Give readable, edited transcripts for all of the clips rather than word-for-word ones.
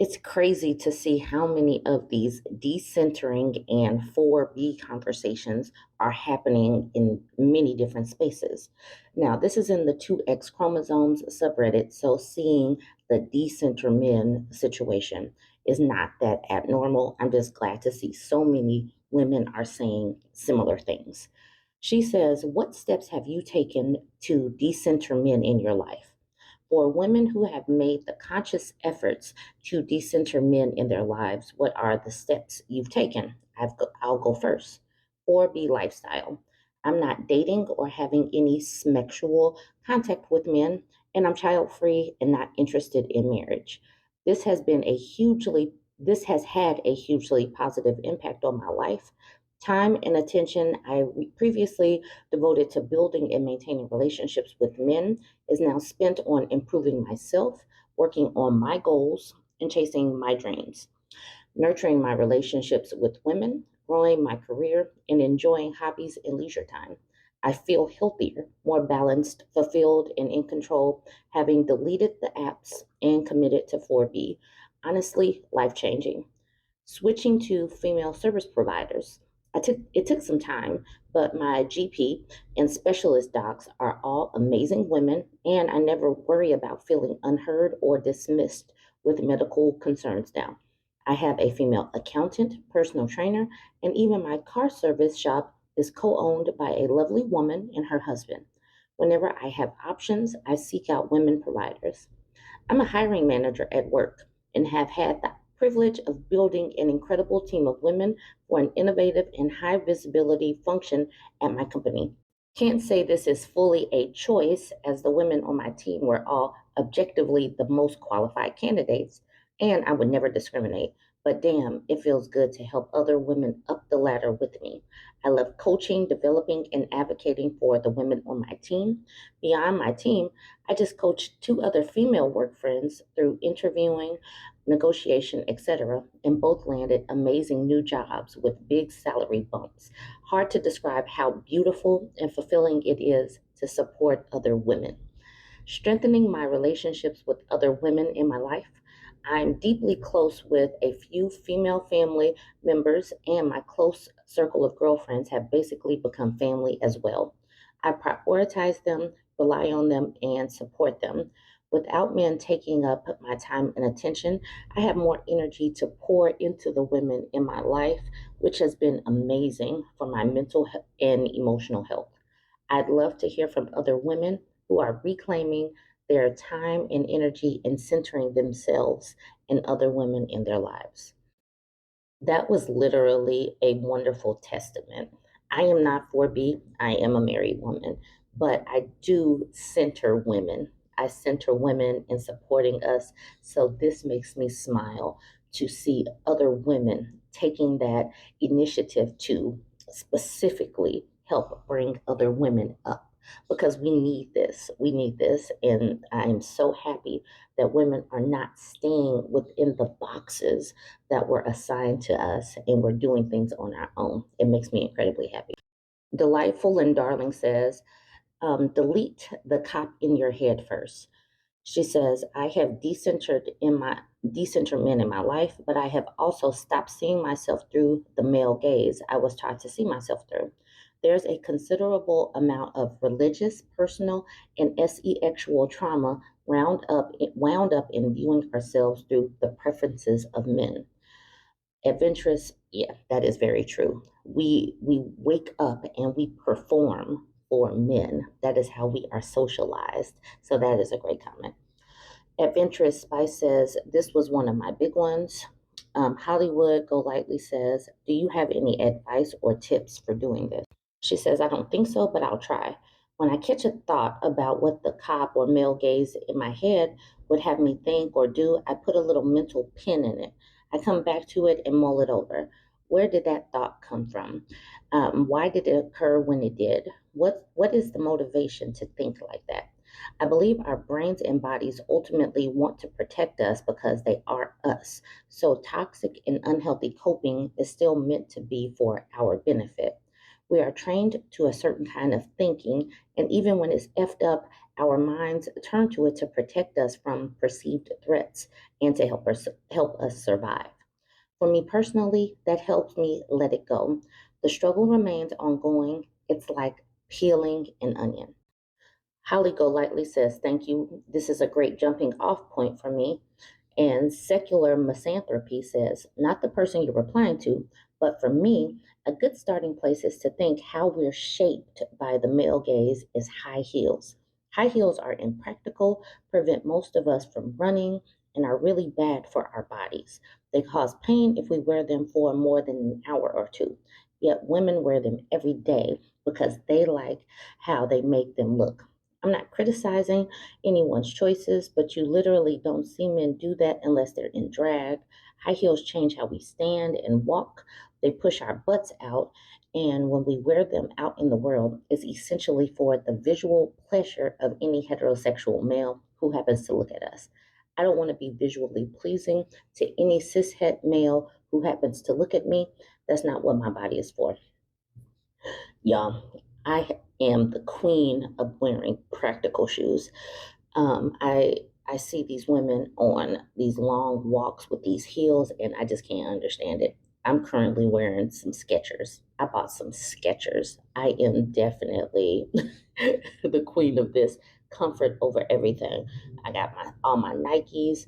It's crazy to see how many of these decentering and 4B conversations are happening in many different spaces. Now, this is in the 2X chromosomes subreddit, so seeing the decenter men situation is not that abnormal. I'm just glad to see so many women are saying similar things. She says, "What steps have you taken to decenter men in your life? For women who have made the conscious efforts to decenter men in their lives, what are the steps you've taken?" I'll go first. 4B lifestyle. I'm not dating or having any sexual contact with men, and I'm child free and not interested in marriage. This has been a hugely this has had a hugely positive impact on my life. Time and attention I previously devoted to building and maintaining relationships with men is now spent on improving myself, working on my goals, and chasing my dreams, nurturing my relationships with women, growing my career, and enjoying hobbies and leisure time. I feel healthier, more balanced, fulfilled, and in control, having deleted the apps and committed to 4B. Honestly, life changing. Switching to female service providers. It took some time, but my GP and specialist docs are all amazing women, and I never worry about feeling unheard or dismissed with medical concerns now. I have a female accountant, personal trainer, and even my car service shop is co-owned by a lovely woman and her husband. Whenever I have options, I seek out women providers. I'm a hiring manager at work and have had the privilege of building an incredible team of women for an innovative and high visibility function at my company. Can't say this is fully a choice, as the women on my team were all objectively the most qualified candidates, and I would never discriminate. But damn, it feels good to help other women up the ladder with me. I love coaching, developing, and advocating for the women on my team. Beyond my team, I just coached two other female work friends through interviewing, negotiation, etc., and both landed amazing new jobs with big salary bumps. Hard to describe how beautiful and fulfilling it is to support other women. Strengthening my relationships with other women in my life. I'm deeply close with a few female family members, and my close circle of girlfriends have basically become family as well. I prioritize them, rely on them, and support them. Without men taking up my time and attention, I have more energy to pour into the women in my life, which has been amazing for my mental and emotional health. I'd love to hear from other women who are reclaiming their time and energy and centering themselves and other women in their lives. That was literally a wonderful testament. I am not 4B, I am a married woman, but I do center women. I center women in supporting us. So this makes me smile to see other women taking that initiative to specifically help bring other women up, because we need this. We need this. And I'm so happy that women are not staying within the boxes that were assigned to us and we're doing things on our own. It makes me incredibly happy. Delightful and Darling says, delete the cop in your head first. She says, I have decenter men in my life, but I have also stopped seeing myself through the male gaze I was taught to see myself through. There's a considerable amount of religious, personal, and sexual trauma wound up in viewing ourselves through the preferences of men. Adventurous, yeah, that is very true. We wake up and we perform for men. That is how we are socialized. So that is a great comment. Adventurous Spice says, this was one of my big ones. Hollywood Go Lightly says, do you have any advice or tips for doing this? She says, I don't think so, but I'll try. When I catch a thought about what the cop or male gaze in my head would have me think or do, I put a little mental pin in it. I come back to it and mull it over. Where did that thought come from? Why did it occur when it did? What is the motivation to think like that? I believe our brains and bodies ultimately want to protect us because they are us. So toxic and unhealthy coping is still meant to be for our benefit. We are trained to a certain kind of thinking, and even when it's effed up, Our minds turn to it to protect us from perceived threats and to help us survive. For me personally, that helps me let it go. The struggle remains ongoing. It's like peeling an onion. Holly Golightly says, "Thank you. This is a great jumping off point for me." And Secular Misanthropy says, "Not the person you're replying to, but for me, a good starting place is to think how we're shaped by the male gaze is high heels. High heels are impractical, prevent most of us from running, and are really bad for our bodies. They cause pain if we wear them for more than an hour or two. Yet women wear them every day because they like how they make them look. I'm not criticizing anyone's choices, but you literally don't see men do that unless they're in drag. High heels change how we stand and walk. They push our butts out, and when we wear them out in the world, it's essentially for the visual pleasure of any heterosexual male who happens to look at us. I don't want to be visually pleasing to any cishet male who happens to look at me. That's not what my body is for. Y'all, I am the queen of wearing practical shoes. I see these women on these long walks with these heels, and I just can't understand it. I'm currently wearing some Skechers. I bought some Skechers. I am definitely the queen of this comfort over everything. I got my all my Nikes.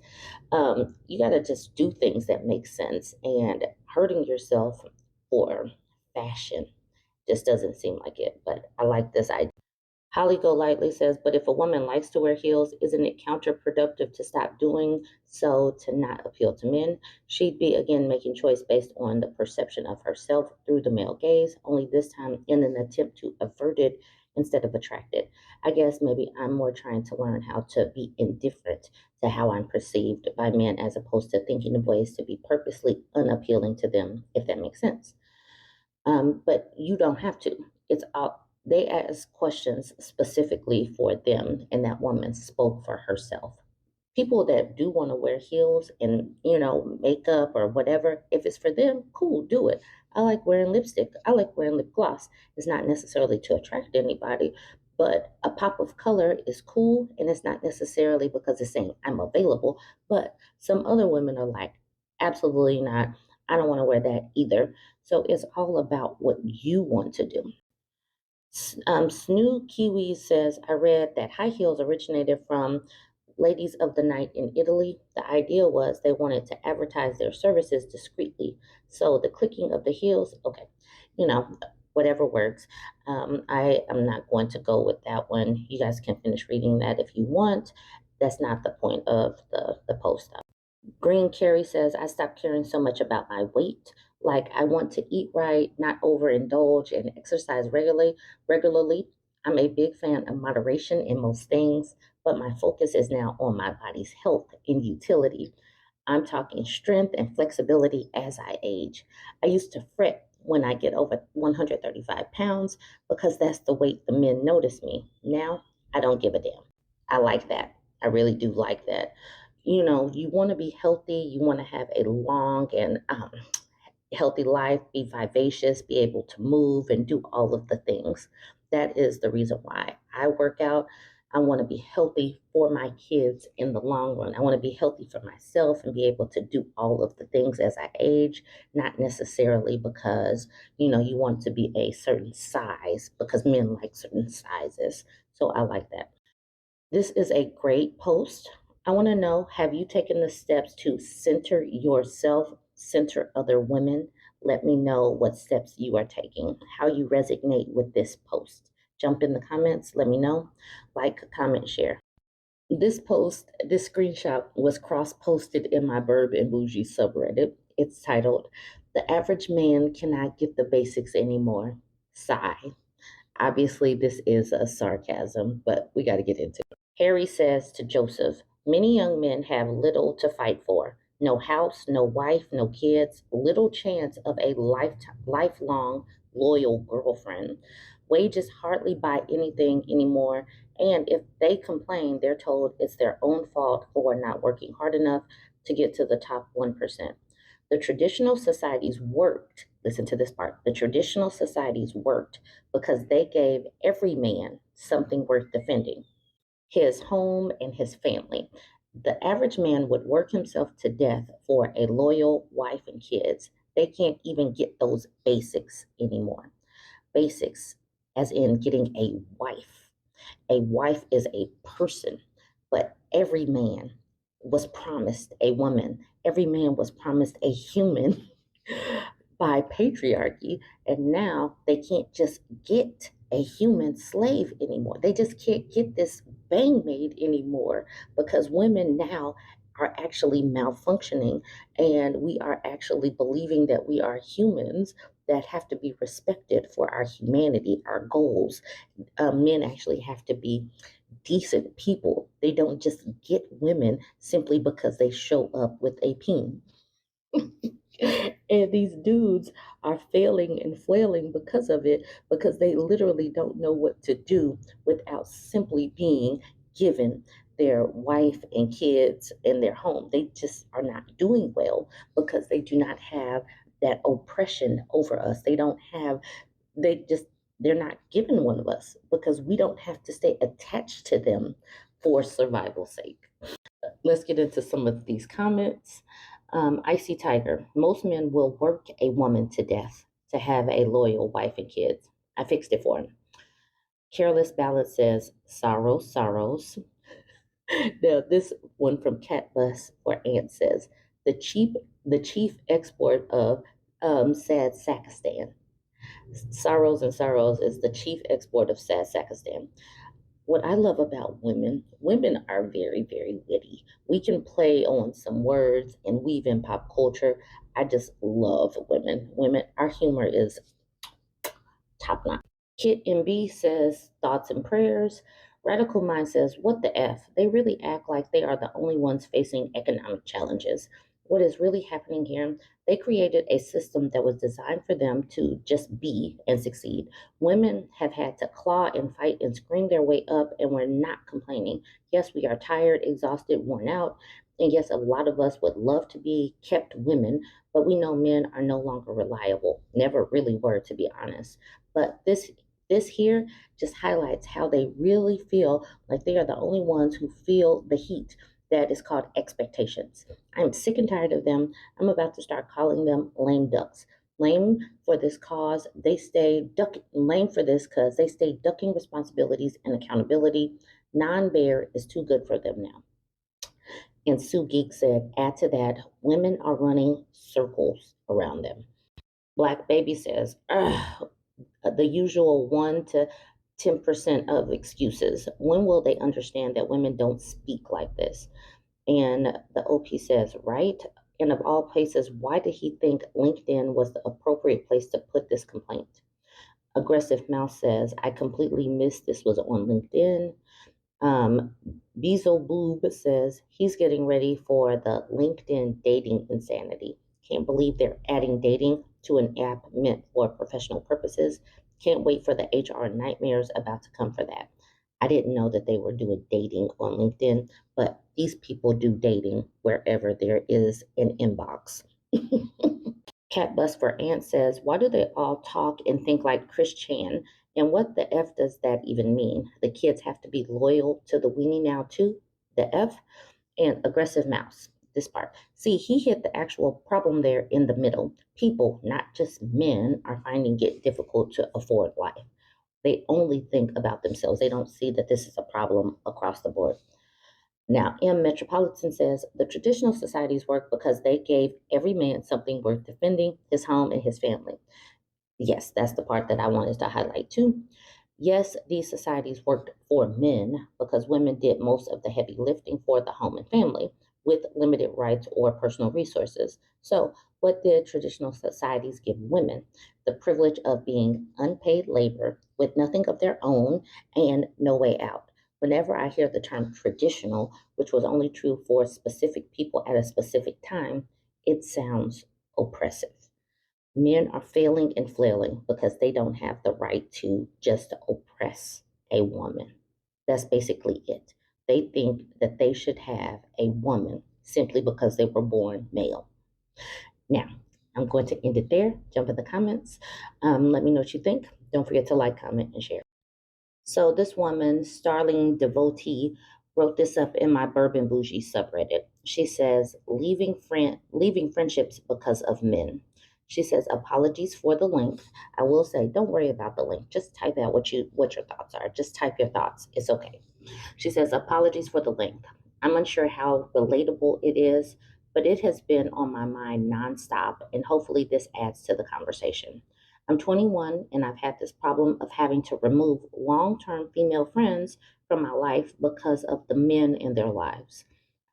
You got to just do things that make sense, and hurting yourself for fashion just doesn't seem like it. But I like this idea. Holly Golightly says, "But if a woman likes to wear heels, isn't it counterproductive to stop doing so to not appeal to men? She'd be again making choice based on the perception of herself through the male gaze, only this time in an attempt to avert it instead of attract it. I guess maybe I'm more trying to learn how to be indifferent to how I'm perceived by men as opposed to thinking of ways to be purposely unappealing to them, if that makes sense." But you don't have to. It's all they ask questions specifically for them, and that woman spoke for herself. People that do want to wear heels and makeup or whatever, if it's for them, cool, do it. I like wearing lipstick. I like wearing lip gloss. It's not necessarily to attract anybody, but a pop of color is cool, and it's not necessarily because it's saying I'm available. But some other women are like, absolutely not. I don't want to wear that either. So it's all about what you want to do. Snoo Kiwi says, "I read that high heels originated from Ladies of the Night in Italy. The idea was they wanted to advertise their services discreetly. So the clicking of the heels, okay, you know, whatever works. I am not going to go with that one. You guys can finish reading that if you want. That's not the point of the post. Green Carrie says, "I stopped caring so much about my weight. Like I want to eat right, not overindulge and exercise regularly. I'm a big fan of moderation in most things, but my focus is now on my body's health and utility. I'm talking strength and flexibility as I age. I used to fret when I get over 135 pounds because that's the weight the men notice me. Now I don't give a damn." I like that. I really do like that. You want to be healthy, you want to have a long and healthy life, be vivacious, be able to move and do all of the things. That is the reason why I work out. I want to be healthy for my kids in the long run. I want to be healthy for myself and be able to do all of the things as I age, not necessarily because, you want to be a certain size because men like certain sizes. So I like that. This is a great post. I want to know, have you taken the steps to center yourself, center other women? Let me know what steps you are taking, how you resonate with this post. Jump in the comments, let me know. Like, comment, share. This screenshot was cross posted in my BurbNBougie subreddit. It's titled, "The Average Man Cannot Get the Basics Anymore. Sigh." Obviously, this is a sarcasm, but we got to get into it. Harry says to Joseph, "Many young men have little to fight for. No house, no wife, no kids, little chance of a lifelong loyal girlfriend. Wages hardly buy anything anymore, and if they complain, they're told it's their own fault for not working hard enough to get to the top 1%. The traditional societies worked, listen to this part, the traditional societies worked because they gave every man something worth defending. his home, and his family. The average man would work himself to death for a loyal wife and kids. They can't even get those basics anymore. Basics, as in getting a wife. A wife is a person, but every man was promised a woman. Every man was promised a human by patriarchy, and now they can't just get a human slave anymore. They just can't get this bangmaid anymore because women now are actually malfunctioning, and we are actually believing that we are humans that have to be respected for our humanity, our goals. Men actually have to be decent people. They don't just get women simply because they show up with a peen. And these dudes are failing and flailing because of it, because they literally don't know what to do without simply being given their wife and kids and their home. They just are not doing well because they do not have that oppression over us. They don't have, they just, they're not given one of us because we don't have to stay attached to them for survival's sake. Let's get into some of these comments. Icy Tiger, most men will work a woman to death to have a loyal wife and kids. I fixed it for him. Careless Ballad says, sorrows, sorrows. Now, this one from Cat Bus for Ant says, the cheap, the chief export of sad Sakistan. Sorrows and Sorrows is the chief export of sad Sakistan. What I love about women, women are very, very witty. We can play on some words and weave in pop culture. I just love women. Women, our humor is top notch. Kit MB says thoughts and prayers. Radical Mind says, what the F? They really act like they are the only ones facing economic challenges. What is really happening here? They created a system that was designed for them to just be and succeed. Women have had to claw and fight and scream their way up, and we're not complaining. Yes, we are tired, exhausted, worn out. And yes, a lot of us would love to be kept women, but we know men are no longer reliable. Never really were, to be honest. But this here just highlights how they really feel like they are the only ones who feel the heat that is called expectations. I'm sick and tired of them. I'm about to start calling them lame ducks. Lame for this cause, they stay duck lame for this because they stay ducking responsibilities and accountability. Non-bear is too good for them now. And Sue Geek said, add to that, women are running circles around them. Black Baby says, the usual 1 to 10% of excuses. When will they understand that women don't speak like this? And the OP says, right? And of all places, why did he think LinkedIn was the appropriate place to put this complaint? Aggressive Mouse says, I completely missed this was on LinkedIn. Bezo Boob says he's getting ready for the LinkedIn dating insanity. Can't believe they're adding dating to an app meant for professional purposes. Can't wait for the HR nightmares about to come for that. I didn't know that they were doing dating on LinkedIn, but these people do dating wherever there is an inbox. Cat Bus for Ant says, why do they all talk and think like Chris Chan? And what the F does that even mean? The kids have to be loyal to the weenie now too? The F? And Aggressive Mouse, this part. See, he hit the actual problem there in the middle. People, not just men, are finding it difficult to afford life. They only think about themselves. They don't see that this is a problem across the board. Now, M. Metropolitan says the traditional societies work because they gave every man something worth defending, his home and his family. Yes, that's the part that I wanted to highlight too. Yes, these societies worked for men because women did most of the heavy lifting for the home and family with limited rights or personal resources. So, what did traditional societies give women? The privilege of being unpaid labor with nothing of their own and no way out. Whenever I hear the term traditional, which was only true for specific people at a specific time, it sounds oppressive. Men are failing and flailing because they don't have the right to just oppress a woman. That's basically it. They think that they should have a woman simply because they were born male. Now, I'm going to end it there. Jump in the comments. Let me know what you think. Don't forget to like, comment, and share. So this woman, Starling Devotee, wrote this up in my BurbNBougie subreddit. She says, leaving friendships because of men. She says, apologies for the length. I will say, don't worry about the length. Just type out what your thoughts are. Just type your thoughts. It's okay. She says, apologies for the length. I'm unsure how relatable it is, but it has been on my mind nonstop, and hopefully this adds to the conversation. I'm 21 and I've had this problem of having to remove long term female friends from my life because of the men in their lives.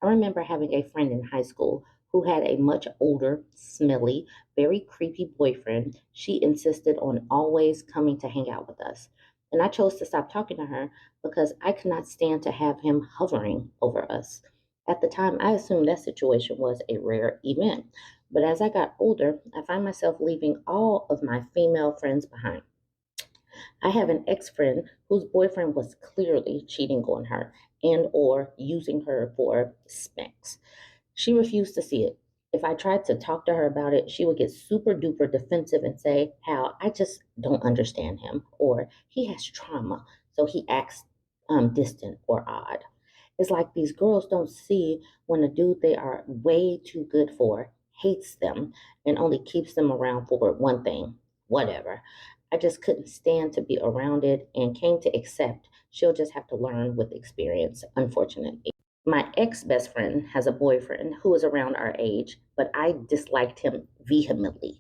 I remember having a friend in high school who had a much older, smelly, very creepy boyfriend. She insisted on always coming to hang out with us. And I chose to stop talking to her because I could not stand to have him hovering over us. At the time, I assumed that situation was a rare event. But as I got older, I find myself leaving all of my female friends behind. I have an ex-friend whose boyfriend was clearly cheating on her and or using her for specs. She refused to see it. If I tried to talk to her about it, she would get super duper defensive and say how I just don't understand him or he has trauma, so he acts distant or odd. It's like these girls don't see when a dude they are way too good for hates them and only keeps them around for one thing, whatever. I just couldn't stand to be around it and came to accept she'll just have to learn with experience, unfortunately. My ex best friend has a boyfriend who is around our age, but I disliked him vehemently.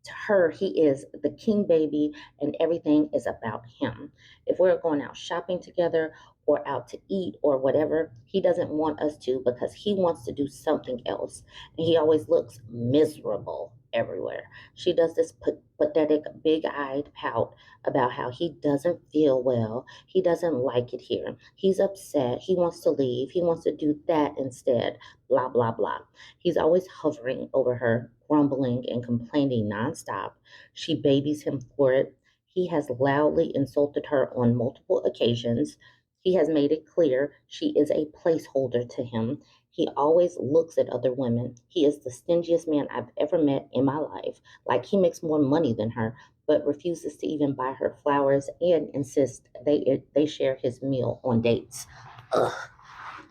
To her, he is the king baby and everything is about him. If we're going out shopping together or out to eat or whatever, he doesn't want us to because he wants to do something else. And he always looks miserable everywhere. She does this pathetic, big eyed pout about how he doesn't feel well. He doesn't like it here. He's upset. He wants to leave. He wants to do that instead. Blah, blah, blah. He's always hovering over her, grumbling and complaining nonstop. She babies him for it. He has loudly insulted her on multiple occasions. He has made it clear she is a placeholder to him. He always looks at other women. He is the stingiest man I've ever met in my life. Like he makes more money than her, but refuses to even buy her flowers and insists they share his meal on dates. Ugh.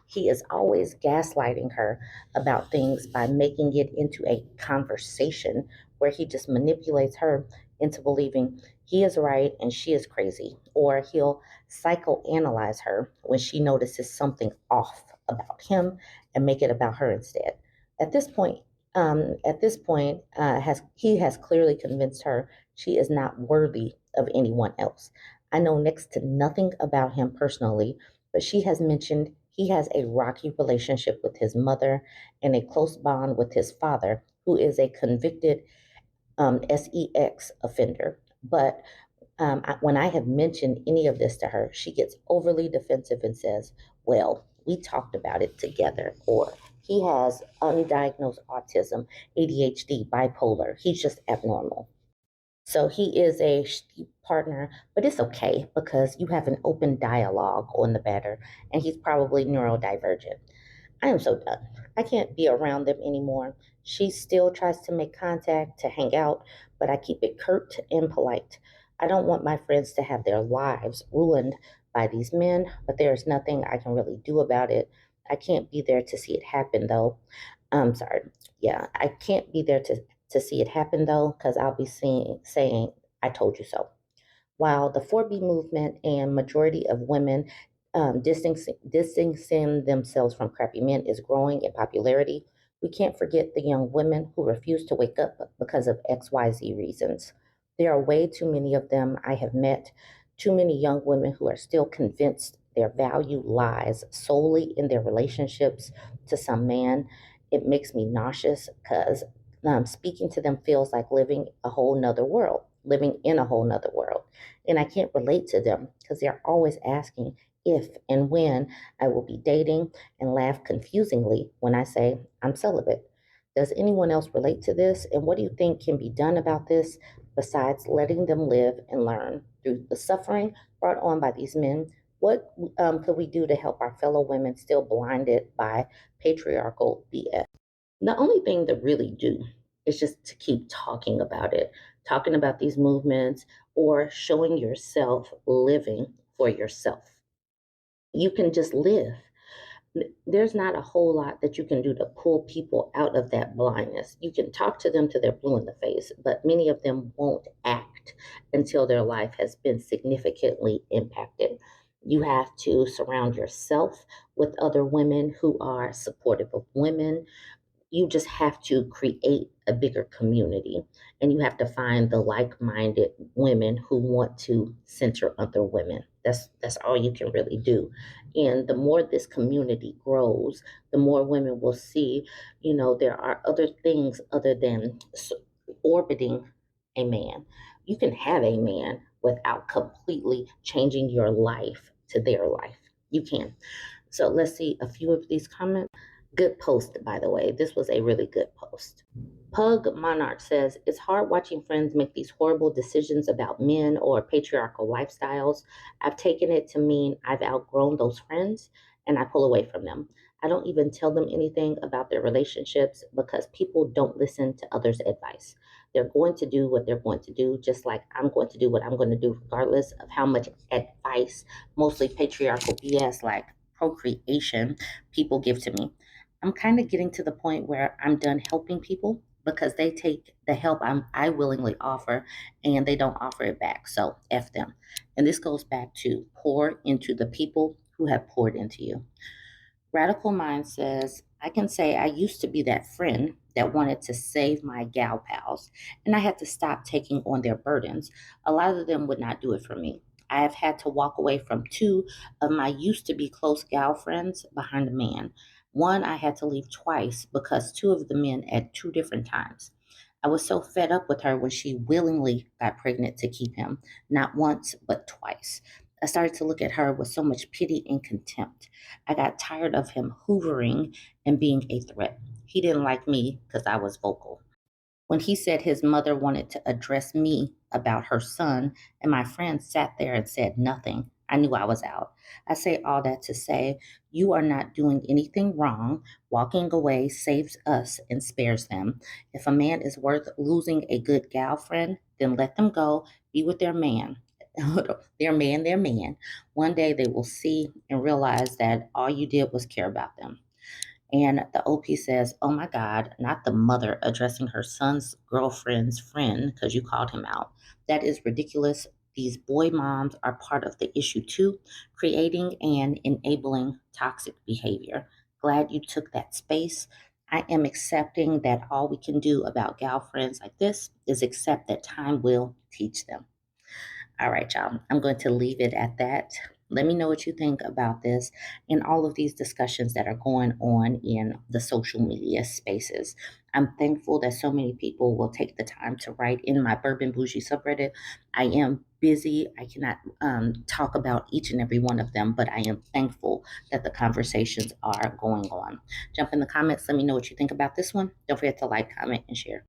He is always gaslighting her about things by making it into a conversation where he just manipulates her into believing he is right and she is crazy. Or he'll psychoanalyze her when she notices something off about him and make it about her instead. At this point, has he has clearly convinced her she is not worthy of anyone else. I know next to nothing about him personally, but she has mentioned he has a rocky relationship with his mother and a close bond with his father, who is a convicted sex offender. But when I have mentioned any of this to her, she gets overly defensive and says, well, we talked about it together, or he has undiagnosed autism, ADHD, bipolar. He's just abnormal. So he is a partner, but it's okay because you have an open dialogue on the matter, and he's probably neurodivergent. I am so done. I can't be around them anymore. She still tries to make contact, to hang out, but I keep it curt and polite. I don't want my friends to have their lives ruined by these men, but there's nothing I can really do about it. I can't be there to see it happen, though. I'm sorry. Yeah, I can't be there to see it happen, though, because I'll be saying, I told you so. While the 4B movement and majority of women distancing themselves from crappy men is growing in popularity, we can't forget the young women who refuse to wake up because of XYZ reasons. There are way too many of them I have met, too many young women who are still convinced their value lies solely in their relationships to some man. It makes me nauseous because speaking to them feels like living in a whole nother world. And I can't relate to them because they're always asking if and when I will be dating and laugh confusingly when I say I'm celibate. Does anyone else relate to this? And what do you think can be done about this besides letting them live and learn through the suffering brought on by these men? What could we do to help our fellow women still blinded by patriarchal BS? The only thing to really do is just to keep talking about it, talking about these movements or showing yourself living for yourself. You can just live. There's not a whole lot that you can do to pull people out of that blindness. You can talk to them till they're blue in the face, but many of them won't act until their life has been significantly impacted. You have to surround yourself with other women who are supportive of women. You just have to create a bigger community, and you have to find the like-minded women who want to center other women. That's all you can really do. And the more this community grows, the more women will see, there are other things other than orbiting a man. You can have a man without completely changing your life to their life. You can. So let's see a few of these comments. Good post, by the way. This was a really good post. Pug Monarch says, it's hard watching friends make these horrible decisions about men or patriarchal lifestyles. I've taken it to mean I've outgrown those friends and I pull away from them. I don't even tell them anything about their relationships because people don't listen to others' advice. They're going to do what they're going to do, just like I'm going to do what I'm going to do, regardless of how much advice, mostly patriarchal BS like procreation, people give to me. I'm kind of getting to the point where I'm done helping people because they take the help I willingly offer and they don't offer it back. So F them. And this goes back to pour into the people who have poured into you. Radical Mind says, I can say I used to be that friend that wanted to save my gal pals, and I had to stop taking on their burdens. A lot of them would not do it for me. I have had to walk away from two of my used to be close gal friends behind a man. One I had to leave twice because two of the men at two different times. I was so fed up with her when she willingly got pregnant to keep him, not once, but twice. I started to look at her with so much pity and contempt. I got tired of him hoovering and being a threat. He didn't like me because I was vocal. When he said his mother wanted to address me about her son, and my friend sat there and said nothing, I knew I was out. I say all that to say, you are not doing anything wrong. Walking away saves us and spares them. If a man is worth losing a good gal friend, then let them go, be with their man. Their man. One day they will see and realize that all you did was care about them. And the OP says, oh my God, not the mother addressing her son's girlfriend's friend because you called him out. That is ridiculous. These boy moms are part of the issue too, creating and enabling toxic behavior. Glad you took that space. I am accepting that all we can do about gal friends like this is accept that time will teach them. All right, y'all. I'm going to leave it at that. Let me know what you think about this and all of these discussions that are going on in the social media spaces. I'm thankful that so many people will take the time to write in my BurbNBougie subreddit. I am busy. I cannot talk about each and every one of them, but I am thankful that the conversations are going on. Jump in the comments. Let me know what you think about this one. Don't forget to like, comment, and share.